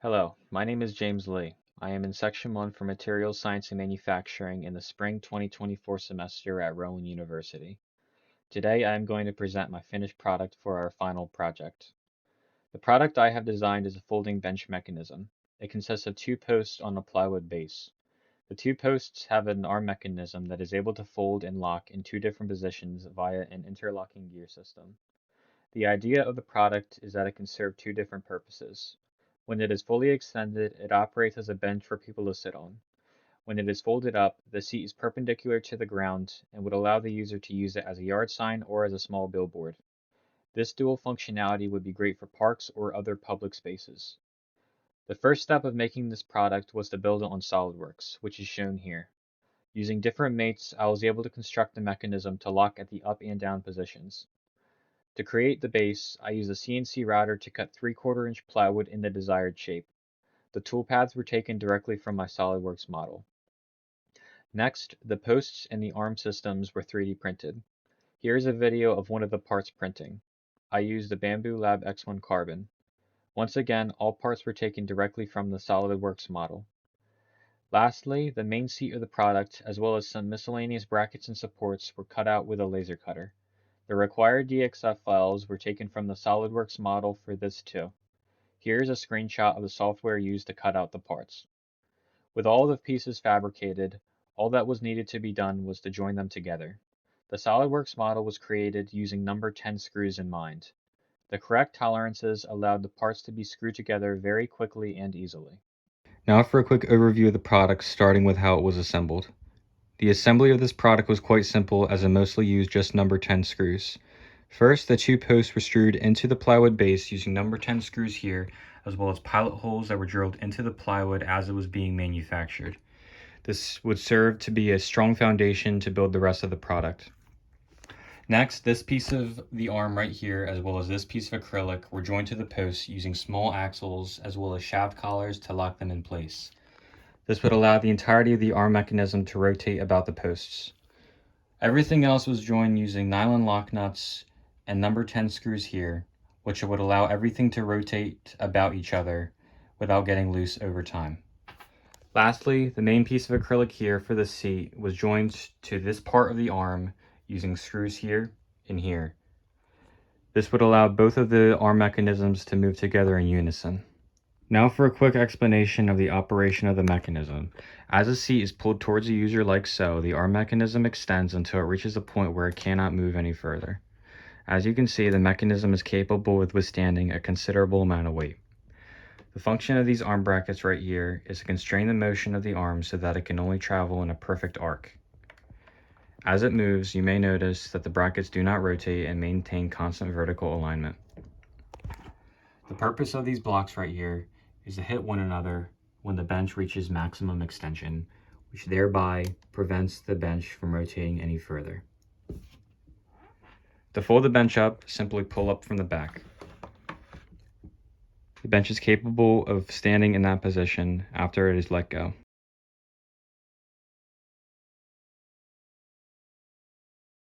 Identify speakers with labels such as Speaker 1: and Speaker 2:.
Speaker 1: Hello, my name is James Lee. I am in Section 1 for Materials Science and Manufacturing in the spring 2024 semester at Rowan University. Today I am going to present my finished product for our final project. The product I have designed is a folding bench mechanism. It consists of two posts on a plywood base. The two posts have an arm mechanism that is able to fold and lock in two different positions via an interlocking gear system. The idea of the product is that it can serve two different purposes. When it is fully extended, it operates as a bench for people to sit on. When it is folded up, the seat is perpendicular to the ground and would allow the user to use it as a yard sign or as a small billboard. This dual functionality would be great for parks or other public spaces. The first step of making this product was to build it on SolidWorks, which is shown here. Using different mates, I was able to construct the mechanism to lock at the up and down positions. To create the base, I used a CNC router to cut 3/4 inch plywood in the desired shape. The toolpaths were taken directly from my SolidWorks model. Next, the posts and the arm systems were 3D printed. Here is a video of one of the parts printing. I used the Bamboo Lab X1 carbon. Once again, all parts were taken directly from the SolidWorks model. Lastly, the main seat of the product, as well as some miscellaneous brackets and supports, were cut out with a laser cutter. The required DXF files were taken from the SolidWorks model for this too. Here is a screenshot of the software used to cut out the parts. With all the pieces fabricated, all that was needed to be done was to join them together. The SolidWorks model was created using number 10 screws in mind. The correct tolerances allowed the parts to be screwed together very quickly and easily.
Speaker 2: Now for a quick overview of the product, starting with how it was assembled. The assembly of this product was quite simple, as it mostly used just number 10 screws. First, the two posts were screwed into the plywood base using number 10 screws here, as well as pilot holes that were drilled into the plywood as it was being manufactured. This would serve to be a strong foundation to build the rest of the product. Next, this piece of the arm right here, as well as this piece of acrylic, were joined to the posts using small axles as well as shaft collars to lock them in place. This would allow the entirety of the arm mechanism to rotate about the posts. Everything else was joined using nylon lock nuts and number 10 screws here, which would allow everything to rotate about each other without getting loose over time. Lastly, the main piece of acrylic here for the seat was joined to this part of the arm using screws here and here. This would allow both of the arm mechanisms to move together in unison. Now for a quick explanation of the operation of the mechanism. As the seat is pulled towards the user like so, the arm mechanism extends until it reaches a point where it cannot move any further. As you can see, the mechanism is capable of withstanding a considerable amount of weight. The function of these arm brackets right here is to constrain the motion of the arm so that it can only travel in a perfect arc. As it moves, you may notice that the brackets do not rotate and maintain constant vertical alignment. The purpose of these blocks right here is to hit one another when the bench reaches maximum extension, which thereby prevents the bench from rotating any further. To fold the bench up, simply pull up from the back. The bench is capable of standing in that position after it is let go.